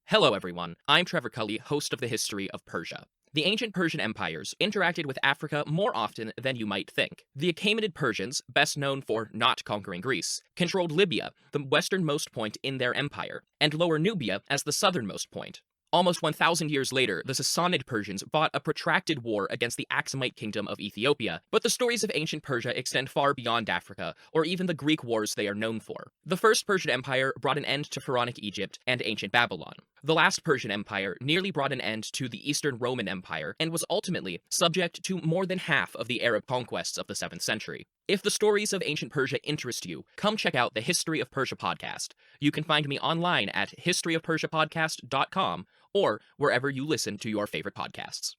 Hello everyone, I'm Trevor Cully, host of the History of Persia. The ancient Persian empires interacted with Africa more often than you might think. The Achaemenid Persians, best known for not conquering Greece, controlled Libya, the westernmost point in their empire, and Lower Nubia as the southernmost point. Almost 1,000 years later, the Sassanid Persians fought a protracted war against the Aksumite kingdom of Ethiopia, but the stories of ancient Persia extend far beyond Africa, or even the Greek wars they are known for. The First Persian Empire brought an end to Pharaonic Egypt and ancient Babylon. The last Persian Empire nearly brought an end to the Eastern Roman Empire and was ultimately subject to more than half of the Arab conquests of the 7th century. If the stories of ancient Persia interest you, come check out the History of Persia podcast. You can find me online at historyofpersiapodcast.com or wherever you listen to your favorite podcasts.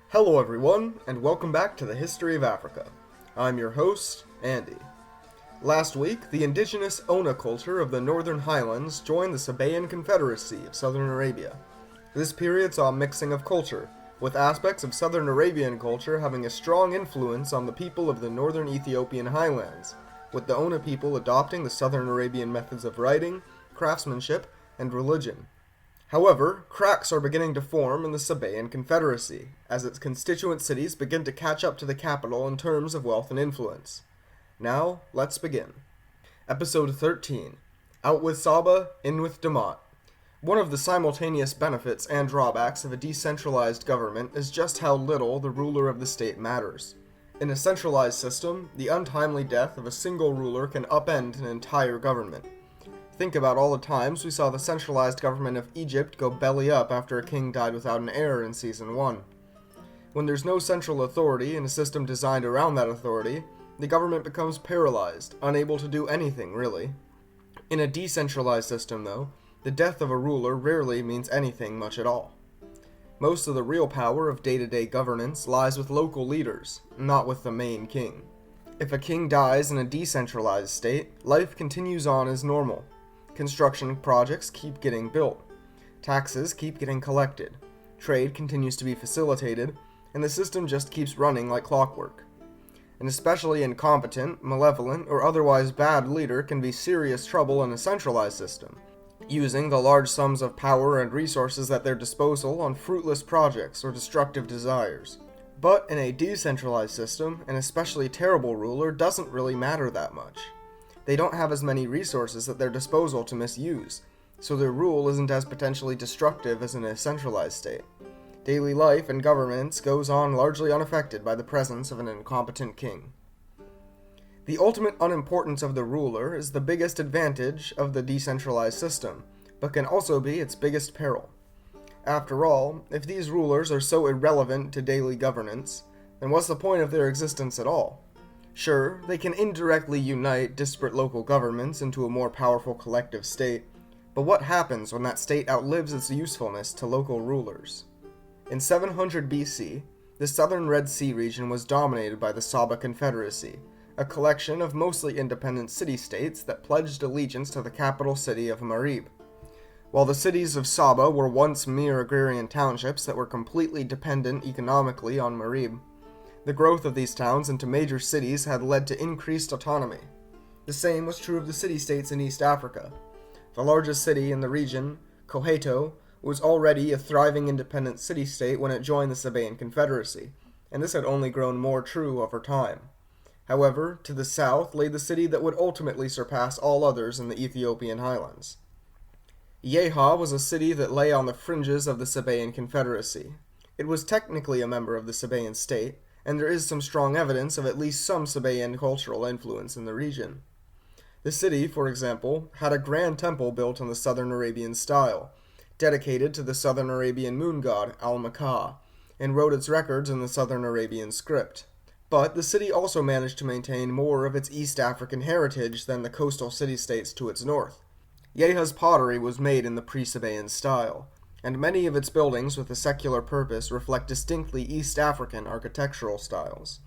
Hello everyone, and welcome back to the History of Africa. I'm your host, Andy. Last week, the indigenous Ona culture of the Northern Highlands joined the Sabaean Confederacy of Southern Arabia. This period saw a mixing of culture, with aspects of Southern Arabian culture having a strong influence on the people of the Northern Ethiopian highlands, with the Ona people adopting the Southern Arabian methods of writing, craftsmanship, and religion. However, cracks are beginning to form in the Sabaean Confederacy, as its constituent cities begin to catch up to the capital in terms of wealth and influence. Now, let's begin. Episode 13. Out with Saba, in with Damat. One of the simultaneous benefits and drawbacks of a decentralized government is just how little the ruler of the state matters. In a centralized system, the untimely death of a single ruler can upend an entire government. Think about all the times we saw the centralized government of Egypt go belly up after a king died without an heir in Season 1. When there's no central authority and a system designed around that authority, the government becomes paralyzed, unable to do anything, really. In a decentralized system, though, the death of a ruler rarely means anything much at all. Most of the real power of day-to-day governance lies with local leaders, not with the main king. If a king dies in a decentralized state, life continues on as normal. Construction projects keep getting built. Taxes keep getting collected. Trade continues to be facilitated, and the system just keeps running like clockwork. An especially incompetent, malevolent, or otherwise bad leader can be serious trouble in a centralized system, using the large sums of power and resources at their disposal on fruitless projects or destructive desires. But in a decentralized system, an especially terrible ruler doesn't really matter that much. They don't have as many resources at their disposal to misuse, so their rule isn't as potentially destructive as in a centralized state. Daily life and governance goes on largely unaffected by the presence of an incompetent king. The ultimate unimportance of the ruler is the biggest advantage of the decentralized system, but can also be its biggest peril. After all, if these rulers are so irrelevant to daily governance, then what's the point of their existence at all? Sure, they can indirectly unite disparate local governments into a more powerful collective state, but what happens when that state outlives its usefulness to local rulers? In 700 BC, the southern Red Sea region was dominated by the Saba Confederacy, a collection of mostly independent city-states that pledged allegiance to the capital city of Marib. While the cities of Saba were once mere agrarian townships that were completely dependent economically on Marib, the growth of these towns into major cities had led to increased autonomy. The same was true of the city-states in East Africa. The largest city in the region, Koheto, was already a thriving independent city-state when it joined the Sabaean Confederacy, and this had only grown more true over time. However, to the south lay the city that would ultimately surpass all others in the Ethiopian highlands. Yeha was a city that lay on the fringes of the Sabaean Confederacy. It was technically a member of the Sabaean state, and there is some strong evidence of at least some Sabaean cultural influence in the region. The city, for example, had a grand temple built in the Southern Arabian style, dedicated to the Southern Arabian moon god Al-Makah, and wrote its records in the Southern Arabian script. But the city also managed to maintain more of its East African heritage than the coastal city-states to its north. Yeha's pottery was made in the pre-Sabaean style, and many of its buildings with a secular purpose reflect distinctly East African architectural styles.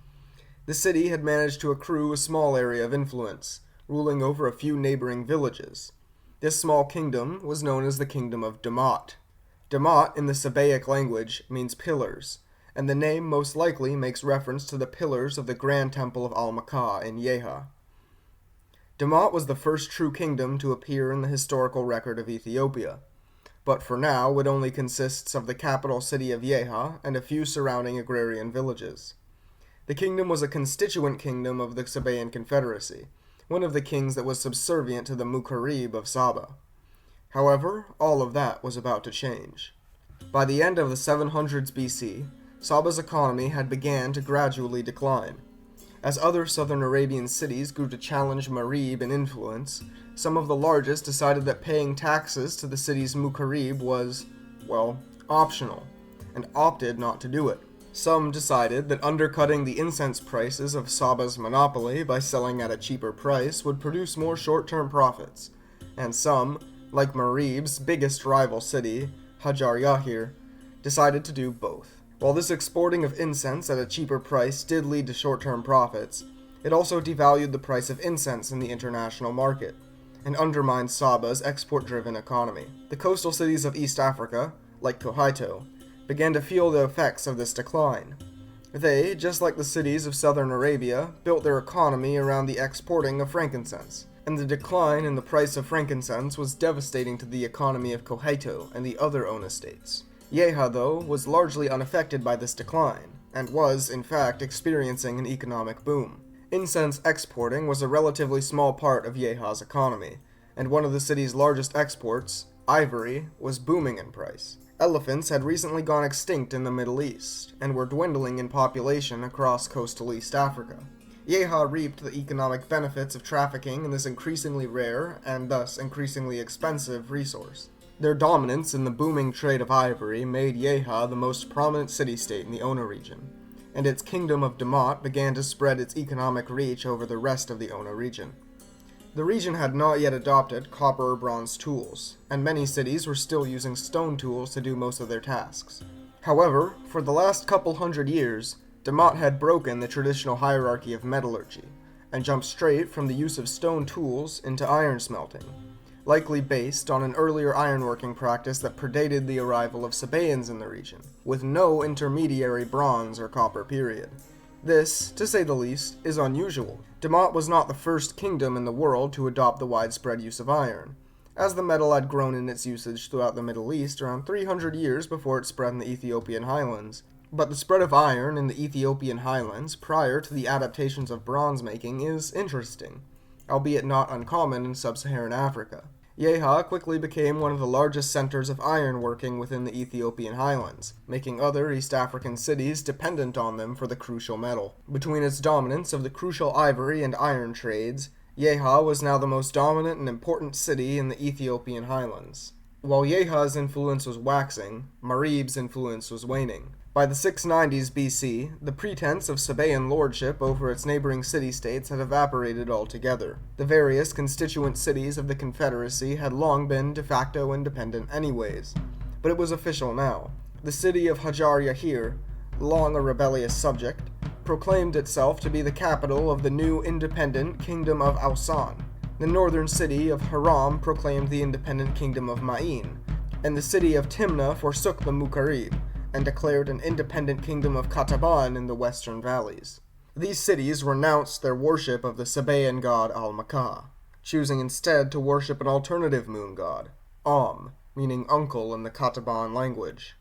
The city had managed to accrue a small area of influence, ruling over a few neighboring villages. This small kingdom was known as the Kingdom of Damat. Damat, in the Sabaic language, means pillars, and the name most likely makes reference to the pillars of the Grand Temple of Al-Makah in Yeha. Damat was the first true kingdom to appear in the historical record of Ethiopia. but for now it only consists of the capital city of Yeha and a few surrounding agrarian villages. The kingdom was a constituent kingdom of the Sabaean Confederacy, one of the kings that was subservient to the Mukarib of Saba. However, all of that was about to change. By the end of the 700s BC, Saba's economy had began to gradually decline. As other southern Arabian cities grew to challenge Marib in influence, some of the largest decided that paying taxes to the city's Mukarib was, well, optional, and opted not to do it. Some decided that undercutting the incense prices of Saba's monopoly by selling at a cheaper price would produce more short-term profits, and some, like Marib's biggest rival city, Hajar Yahir, decided to do both. While this exporting of incense at a cheaper price did lead to short-term profits, it also devalued the price of incense in the international market, and undermined Saba's export-driven economy. The coastal cities of East Africa, like Kohaito, began to feel the effects of this decline. They, just like the cities of southern Arabia, built their economy around the exporting of frankincense, and the decline in the price of frankincense was devastating to the economy of Kohaito and the other Ona states. Yeha, though, was largely unaffected by this decline, and was, in fact, experiencing an economic boom. Incense exporting was a relatively small part of Yeha's economy, and one of the city's largest exports, ivory, was booming in price. Elephants had recently gone extinct in the Middle East, and were dwindling in population across coastal East Africa. Yeha reaped the economic benefits of trafficking in this increasingly rare, and thus increasingly expensive, resource. Their dominance in the booming trade of ivory made Yeha the most prominent city-state in the Ona region, and its kingdom of Damat began to spread its economic reach over the rest of the Ona region. The region had not yet adopted copper or bronze tools, and many cities were still using stone tools to do most of their tasks. However, for the last couple hundred years, Damat had broken the traditional hierarchy of metallurgy, and jumped straight from the use of stone tools into iron smelting, likely based on an earlier ironworking practice that predated the arrival of Sabaeans in the region, with no intermediary bronze or copper period. This, to say the least, is unusual. Damat was not the first kingdom in the world to adopt the widespread use of iron, as the metal had grown in its usage throughout the Middle East around 300 years before it spread in the Ethiopian highlands. But the spread of iron in the Ethiopian highlands prior to the adaptations of bronze making is interesting, albeit not uncommon in sub-Saharan Africa. Yeha quickly became one of the largest centers of ironworking within the Ethiopian highlands, making other East African cities dependent on them for the crucial metal. Between its dominance of the crucial ivory and iron trades, Yeha was now the most dominant and important city in the Ethiopian highlands. While Yeha's influence was waxing, Marib's influence was waning. By the 690s BC, the pretense of Sabaean lordship over its neighboring city-states had evaporated altogether. The various constituent cities of the Confederacy had long been de facto independent anyways, but it was official now. The city of Hajar Yahir, long a rebellious subject, proclaimed itself to be the capital of the new independent Kingdom of Ausan. The northern city of Haram proclaimed the independent Kingdom of Ma'in, and the city of Timna forsook the Mukarib, and declared an independent kingdom of Kataban in the western valleys. These cities renounced their worship of the Sabaean god Al-Makah, choosing instead to worship an alternative moon god, Om, meaning uncle in the Kataban language.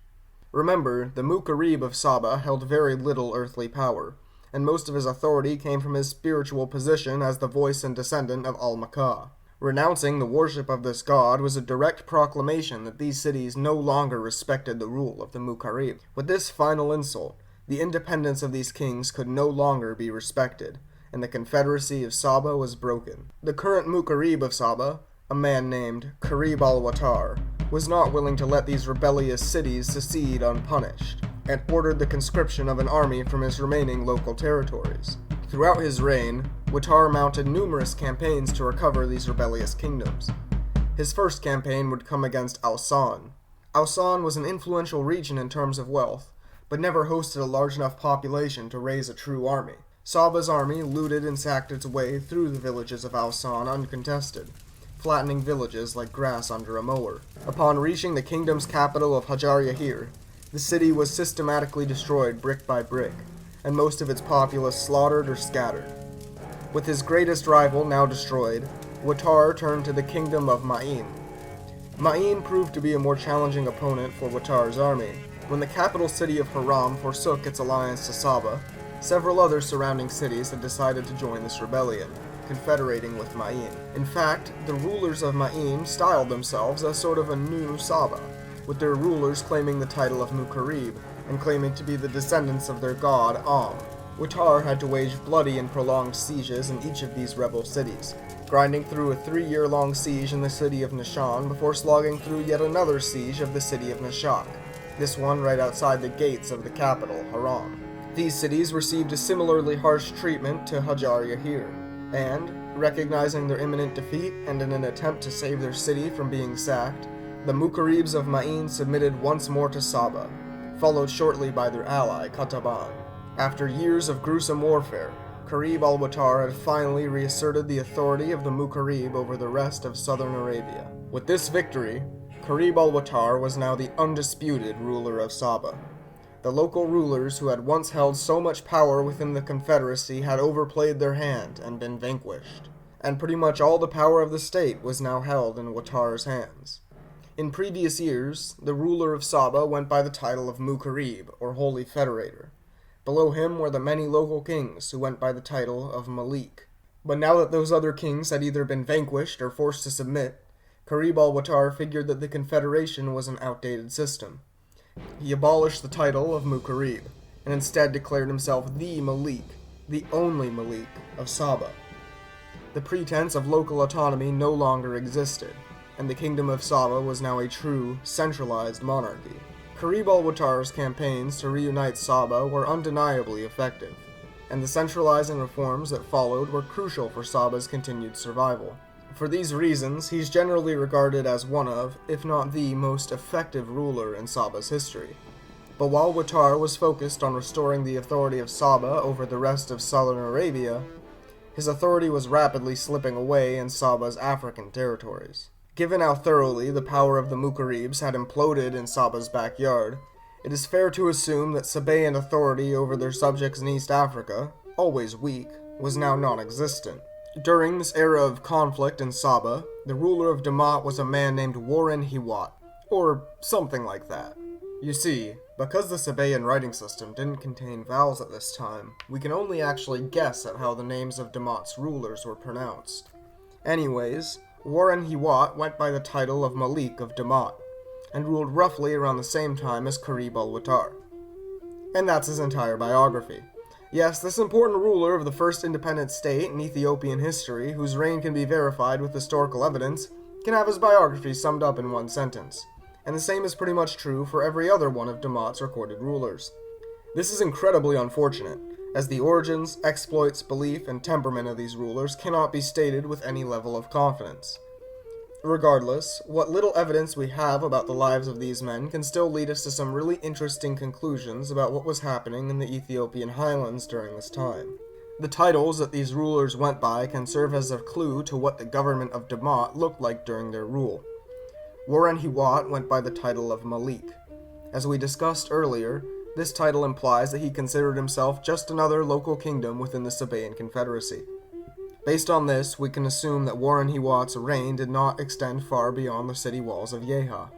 Remember, the Mukarib of Saba held very little earthly power, and most of his authority came from his spiritual position as the voice and descendant of Al-Makah. Renouncing the worship of this god was a direct proclamation that these cities no longer respected the rule of the Mukarib. With this final insult, the independence of these kings could no longer be respected, and the Confederacy of Saba was broken. The current Mukarib of Saba, a man named Karib al-Watar, was not willing to let these rebellious cities secede unpunished, and ordered the conscription of an army from his remaining local territories. Throughout his reign, Watar mounted numerous campaigns to recover these rebellious kingdoms. His first campaign would come against Ausan. Ausan was an influential region in terms of wealth, but never hosted a large enough population to raise a true army. Saba's army looted and sacked its way through the villages of Ausan uncontested, flattening villages like grass under a mower. Upon reaching the kingdom's capital of Hajar Yahir, the city was systematically destroyed brick by brick, and most of its populace slaughtered or scattered. With his greatest rival now destroyed, Watar turned to the kingdom of Ma'in. Ma'in proved to be a more challenging opponent for Watar's army. When the capital city of Haram forsook its alliance to Saba, several other surrounding cities had decided to join this rebellion, confederating with Ma'in. In fact, the rulers of Ma'in styled themselves as sort of a new Saba, with their rulers claiming the title of Mukarib and claiming to be the descendants of their god Am. Watar had to wage bloody and prolonged sieges in each of these rebel cities, grinding through a 3-year-long siege in the city of Nishan before slogging through yet another siege of the city of Nashak, this one right outside the gates of the capital, Haram. These cities received a similarly harsh treatment to Hajar Yahir, and, recognizing their imminent defeat and in an attempt to save their city from being sacked, the Mukaribs of Ma'in submitted once more to Saba, followed shortly by their ally, Qataban. After years of gruesome warfare, Qarib al-Watar had finally reasserted the authority of the Mukarib over the rest of southern Arabia. With this victory, Qarib al-Watar was now the undisputed ruler of Saba. The local rulers who had once held so much power within the Confederacy had overplayed their hand and been vanquished, and pretty much all the power of the state was now held in Watar's hands. In previous years, the ruler of Saba went by the title of Mukarib, or Holy Federator. Below him were the many local kings who went by the title of Malik. But now that those other kings had either been vanquished or forced to submit, Qarib al-Watar figured that the Confederation was an outdated system. He abolished the title of Mukarib, and instead declared himself the Malik, the only Malik of Saba. The pretense of local autonomy no longer existed, and the kingdom of Saba was now a true, centralized monarchy. Qarib al-Watar's campaigns to reunite Saba were undeniably effective, and the centralizing reforms that followed were crucial for Saba's continued survival. For these reasons, he's generally regarded as one of, if not the most effective ruler in Saba's history. But while Watar was focused on restoring the authority of Saba over the rest of southern Arabia, his authority was rapidly slipping away in Saba's African territories. Given how thoroughly the power of the Mukaribs had imploded in Saba's backyard, it is fair to assume that Sabaean authority over their subjects in East Africa, always weak, was now non-existent. During this era of conflict in Saba, the ruler of Damat was a man named Warren Hiwat, or something like that. You see, because the Sabaean writing system didn't contain vowels at this time, we can only actually guess at how the names of Damat's rulers were pronounced. Anyways, Warren Hiwat went by the title of Malik of Damat, and ruled roughly around the same time as Qarib al-Watar. And that's his entire biography. Yes, this important ruler of the first independent state in Ethiopian history, whose reign can be verified with historical evidence, can have his biography summed up in one sentence. And the same is pretty much true for every other one of Damat's recorded rulers. This is incredibly unfortunate, as the origins, exploits, belief, and temperament of these rulers cannot be stated with any level of confidence. Regardless, what little evidence we have about the lives of these men can still lead us to some really interesting conclusions about what was happening in the Ethiopian highlands during this time. The titles that these rulers went by can serve as a clue to what the government of Damat looked like during their rule. Warren Hiwat went by the title of Malik. As we discussed earlier, this title implies that he considered himself just another local kingdom within the Sabaean Confederacy. Based on this, we can assume that Warren Hiwat's reign did not extend far beyond the city walls of Yeha.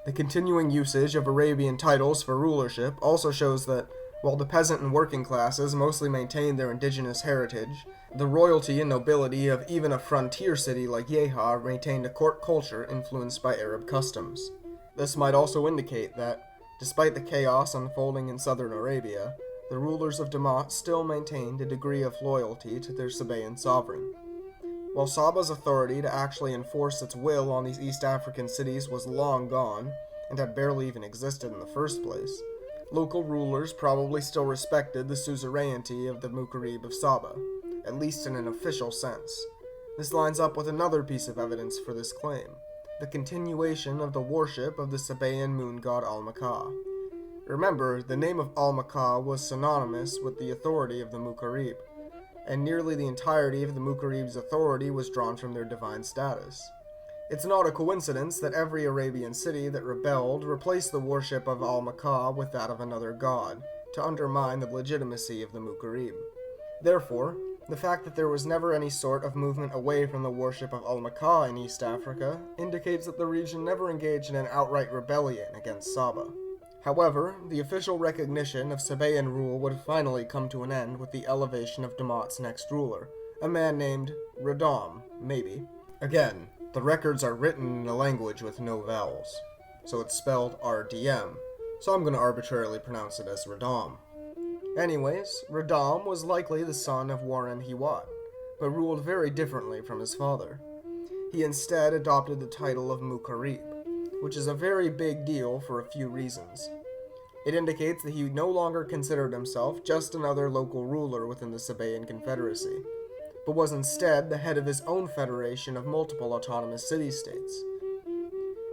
The continuing usage of Arabian titles for rulership also shows that, while the peasant and working classes mostly maintained their indigenous heritage, the royalty and nobility of even a frontier city like Yeha maintained a court culture influenced by Arab customs. This might also indicate that, despite the chaos unfolding in southern Arabia, the rulers of Damat still maintained a degree of loyalty to their Sabaean sovereign. While Saba's authority to actually enforce its will on these East African cities was long gone, and had barely even existed in the first place, local rulers probably still respected the suzerainty of the Mukarib of Saba, at least in an official sense. This lines up with another piece of evidence for this claim: the continuation of the worship of the Sabaean moon god Al-Makah. Remember, the name of Al-Makah was synonymous with the authority of the Mukarib, and nearly the entirety of the Mukarib's authority was drawn from their divine status. It's not a coincidence that every Arabian city that rebelled replaced the worship of Al-Makah with that of another god, to undermine the legitimacy of the Mukarib. Therefore, the fact that there was never any sort of movement away from the worship of Al-Makah in East Africa indicates that the region never engaged in an outright rebellion against Saba. However, the official recognition of Sabaean rule would finally come to an end with the elevation of Damat's next ruler, a man named Radam, maybe. Again, the records are written in a language with no vowels, so it's spelled RDM, so I'm going to arbitrarily pronounce it as Radam. Anyways, Radam was likely the son of Warren Hiwat, but ruled very differently from his father. He instead adopted the title of Mukarib, which is a very big deal for a few reasons. It indicates that he no longer considered himself just another local ruler within the Sabaean Confederacy, but was instead the head of his own federation of multiple autonomous city-states.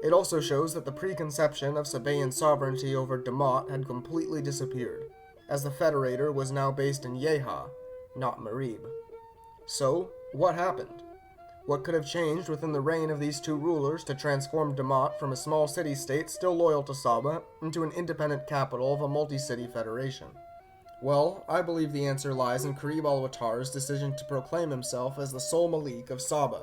It also shows that the preconception of Sabaean sovereignty over Damat had completely disappeared, as the federator was now based in Yeha, not Marib. So, what happened? What could have changed within the reign of these two rulers to transform Damat from a small city-state still loyal to Saba into an independent capital of a multi-city federation? Well, I believe the answer lies in Qarib al-Wattar's decision to proclaim himself as the sole Malik of Saba.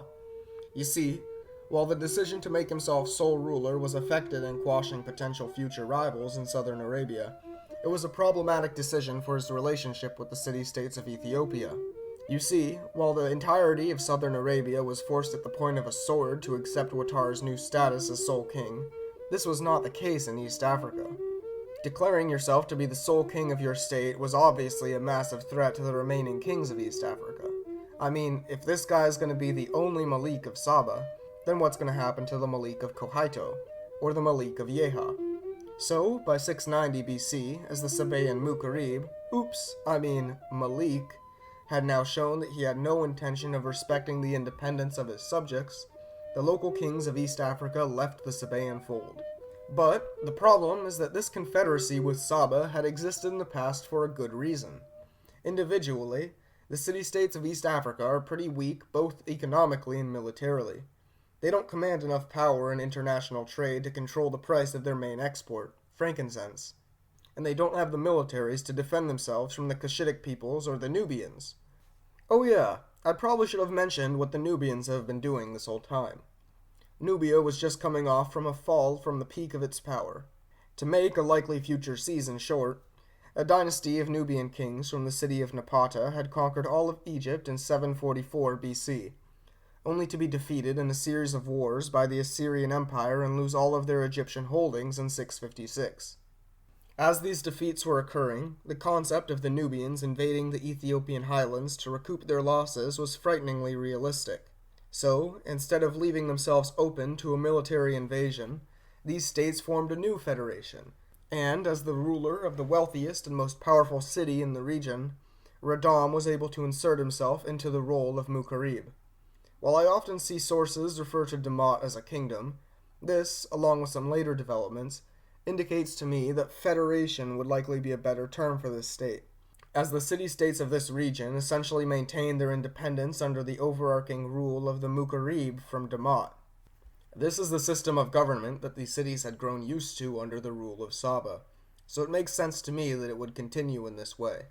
You see, while the decision to make himself sole ruler was effected in quashing potential future rivals in southern Arabia, it was a problematic decision for his relationship with the city-states of Ethiopia. You see, while the entirety of southern Arabia was forced at the point of a sword to accept Wattar's new status as sole king, this was not the case in East Africa. Declaring yourself to be the sole king of your state was obviously a massive threat to the remaining kings of East Africa. I mean, if this guy is going to be the only Malik of Saba, then what's going to happen to the Malik of Kohaito, or the Malik of Yeha? So, by 690 BC, as the Sabaean Mukarib, Malik, had now shown that he had no intention of respecting the independence of his subjects, the local kings of East Africa left the Sabaean fold. But the problem is that this confederacy with Saba had existed in the past for a good reason. Individually, the city-states of East Africa are pretty weak both economically and militarily. They don't command enough power in international trade to control the price of their main export, frankincense. And they don't have the militaries to defend themselves from the Cushitic peoples or the Nubians. Oh yeah, I probably should have mentioned what the Nubians have been doing this whole time. Nubia was just coming off from a fall from the peak of its power. To make a likely future season short, a dynasty of Nubian kings from the city of Napata had conquered all of Egypt in 744 BC, only to be defeated in a series of wars by the Assyrian Empire and lose all of their Egyptian holdings in 656. As these defeats were occurring, the concept of the Nubians invading the Ethiopian highlands to recoup their losses was frighteningly realistic. So, instead of leaving themselves open to a military invasion, these states formed a new federation, and as the ruler of the wealthiest and most powerful city in the region, Radam was able to insert himself into the role of Mukarib. While I often see sources refer to Damat as a kingdom, this, along with some later developments, indicates to me that federation would likely be a better term for this state, as the city-states of this region essentially maintained their independence under the overarching rule of the Mukarib from Damat. This is the system of government that these cities had grown used to under the rule of Saba, so it makes sense to me that it would continue in this way.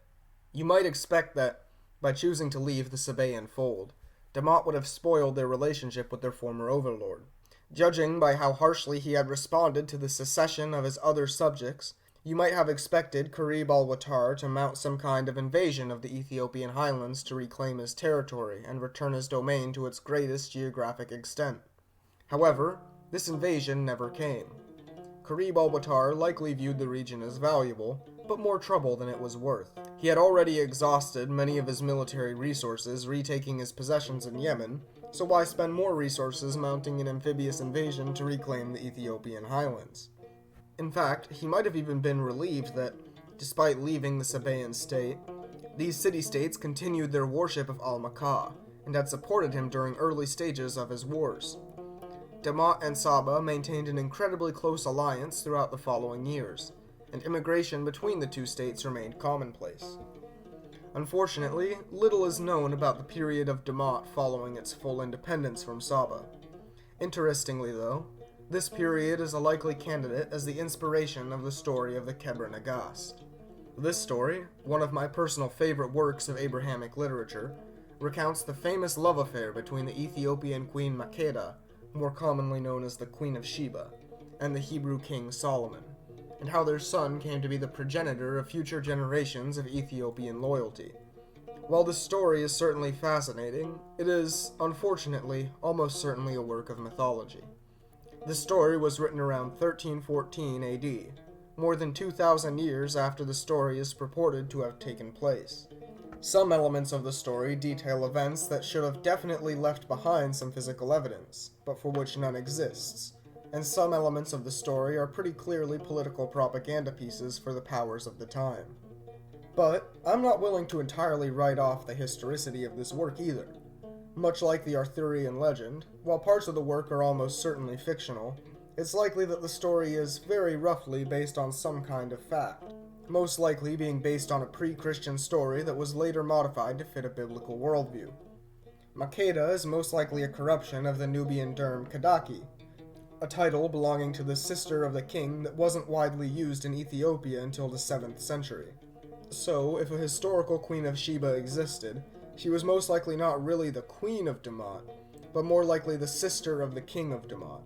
You might expect that, by choosing to leave the Sabaean fold, Damat would have spoiled their relationship with their former overlord. Judging by how harshly he had responded to the secession of his other subjects, you might have expected Qarib al-Wattar to mount some kind of invasion of the Ethiopian highlands to reclaim his territory and return his domain to its greatest geographic extent. However, this invasion never came. Qarib al-Wattar likely viewed the region as valuable, but more trouble than it was worth. He had already exhausted many of his military resources retaking his possessions in Yemen, so why spend more resources mounting an amphibious invasion to reclaim the Ethiopian highlands? In fact, he might have even been relieved that, despite leaving the Sabaean state, these city-states continued their worship of Al-Makah, and had supported him during early stages of his wars. Damat and Saba maintained an incredibly close alliance throughout the following years, and immigration between the two states remained commonplace. Unfortunately, little is known about the period of Damat following its full independence from Saba. Interestingly though, this period is a likely candidate as the inspiration of the story of the Kebra Nagast. This story, one of my personal favorite works of Abrahamic literature, recounts the famous love affair between the Ethiopian queen Makeda, more commonly known as the Queen of Sheba, and the Hebrew king Solomon, and how their son came to be the progenitor of future generations of Ethiopian loyalty. While this story is certainly fascinating, it is, unfortunately, almost certainly a work of mythology. The story was written around 1314 AD, more than 2,000 years after the story is purported to have taken place. Some elements of the story detail events that should have definitely left behind some physical evidence, but for which none exists, and some elements of the story are pretty clearly political propaganda pieces for the powers of the time. But I'm not willing to entirely write off the historicity of this work either. Much like the Arthurian legend, while parts of the work are almost certainly fictional, it's likely that the story is very roughly based on some kind of fact, most likely being based on a pre-Christian story that was later modified to fit a biblical worldview. Makeda is most likely a corruption of the Nubian term Kadaki, a title belonging to the sister of the king that wasn't widely used in Ethiopia until the 7th century. So, if a historical Queen of Sheba existed, she was most likely not really the Queen of Damat, but more likely the sister of the King of Damat.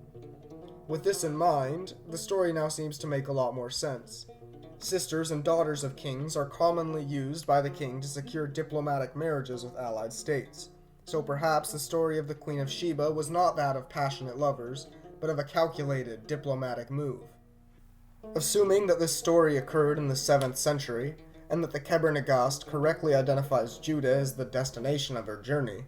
With this in mind, the story now seems to make a lot more sense. Sisters and daughters of kings are commonly used by the king to secure diplomatic marriages with allied states, so perhaps the story of the Queen of Sheba was not that of passionate lovers, but of a calculated diplomatic move. Assuming that this story occurred in the 7th century, and that the Kebra Nagast correctly identifies Judah as the destination of her journey,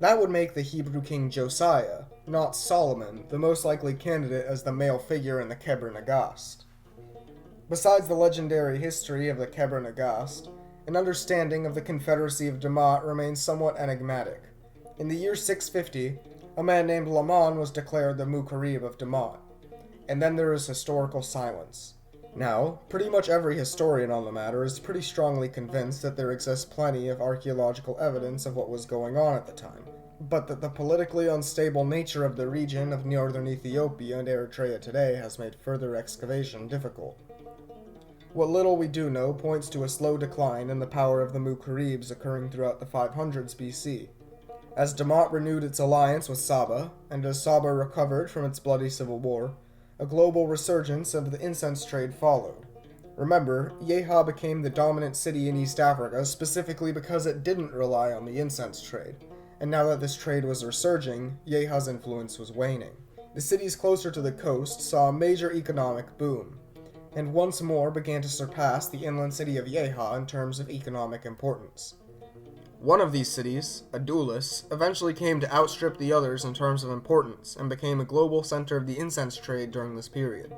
that would make the Hebrew king Josiah, not Solomon, the most likely candidate as the male figure in the Kebra Nagast. Besides the legendary history of the Kebra Nagast, an understanding of the Confederacy of Damat remains somewhat enigmatic. In the year 650, a man named Laman was declared the Mukarib of Damat, and then there is historical silence. Now, pretty much every historian on the matter is pretty strongly convinced that there exists plenty of archaeological evidence of what was going on at the time, but that the politically unstable nature of the region of northern Ethiopia and Eritrea today has made further excavation difficult. What little we do know points to a slow decline in the power of the Mukaribs occurring throughout the 500s BC. As Damat renewed its alliance with Saba, and as Saba recovered from its bloody civil war, a global resurgence of the incense trade followed. Remember, Yeha became the dominant city in East Africa specifically because it didn't rely on the incense trade, and now that this trade was resurging, Yeha's influence was waning. The cities closer to the coast saw a major economic boom, and once more began to surpass the inland city of Yeha in terms of economic importance. One of these cities, Adulis, eventually came to outstrip the others in terms of importance and became a global center of the incense trade during this period.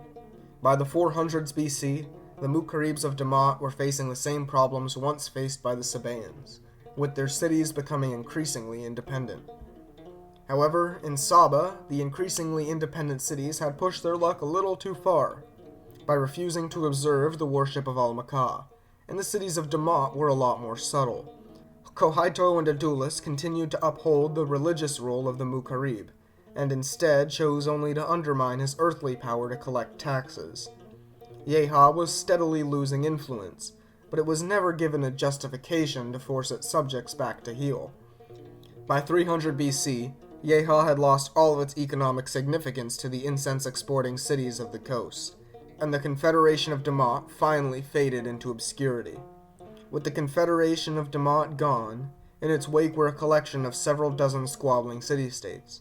By the 400s BC, the Mukaribs of Damat were facing the same problems once faced by the Sabaeans, with their cities becoming increasingly independent. However, in Saba, the increasingly independent cities had pushed their luck a little too far by refusing to observe the worship of Al-Makah, and the cities of Damat were a lot more subtle. Kohaito and Adulis continued to uphold the religious role of the Mukarib, and instead chose only to undermine his earthly power to collect taxes. Yeha was steadily losing influence, but it was never given a justification to force its subjects back to heel. By 300 BC, Yeha had lost all of its economic significance to the incense-exporting cities of the coast, and the Confederation of Damat finally faded into obscurity. With the Confederation of Damat gone, in its wake were a collection of several dozen squabbling city-states.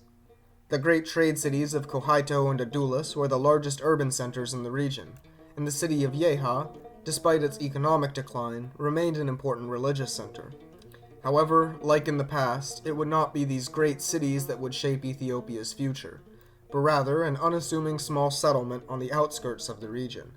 The great trade cities of Kohaito and Adulis were the largest urban centers in the region, and the city of Yeha, despite its economic decline, remained an important religious center. However, like in the past, it would not be these great cities that would shape Ethiopia's future, but rather an unassuming small settlement on the outskirts of the region.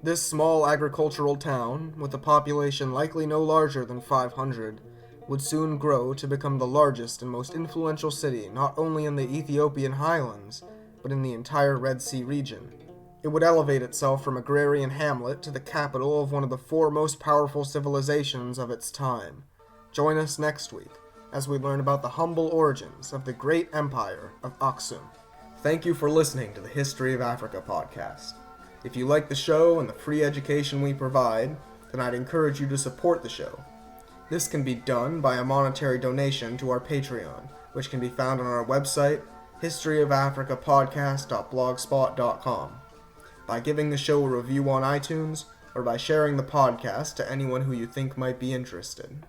This small agricultural town, with a population likely no larger than 500, would soon grow to become the largest and most influential city not only in the Ethiopian highlands, but in the entire Red Sea region. It would elevate itself from agrarian hamlet to the capital of one of the four most powerful civilizations of its time. Join us next week as we learn about the humble origins of the great empire of Aksum. Thank you for listening to the History of Africa podcast. If you like the show and the free education we provide, then I'd encourage you to support the show. This can be done by a monetary donation to our Patreon, which can be found on our website, historyofafricapodcast.blogspot.com, by giving the show a review on iTunes, or by sharing the podcast to anyone who you think might be interested.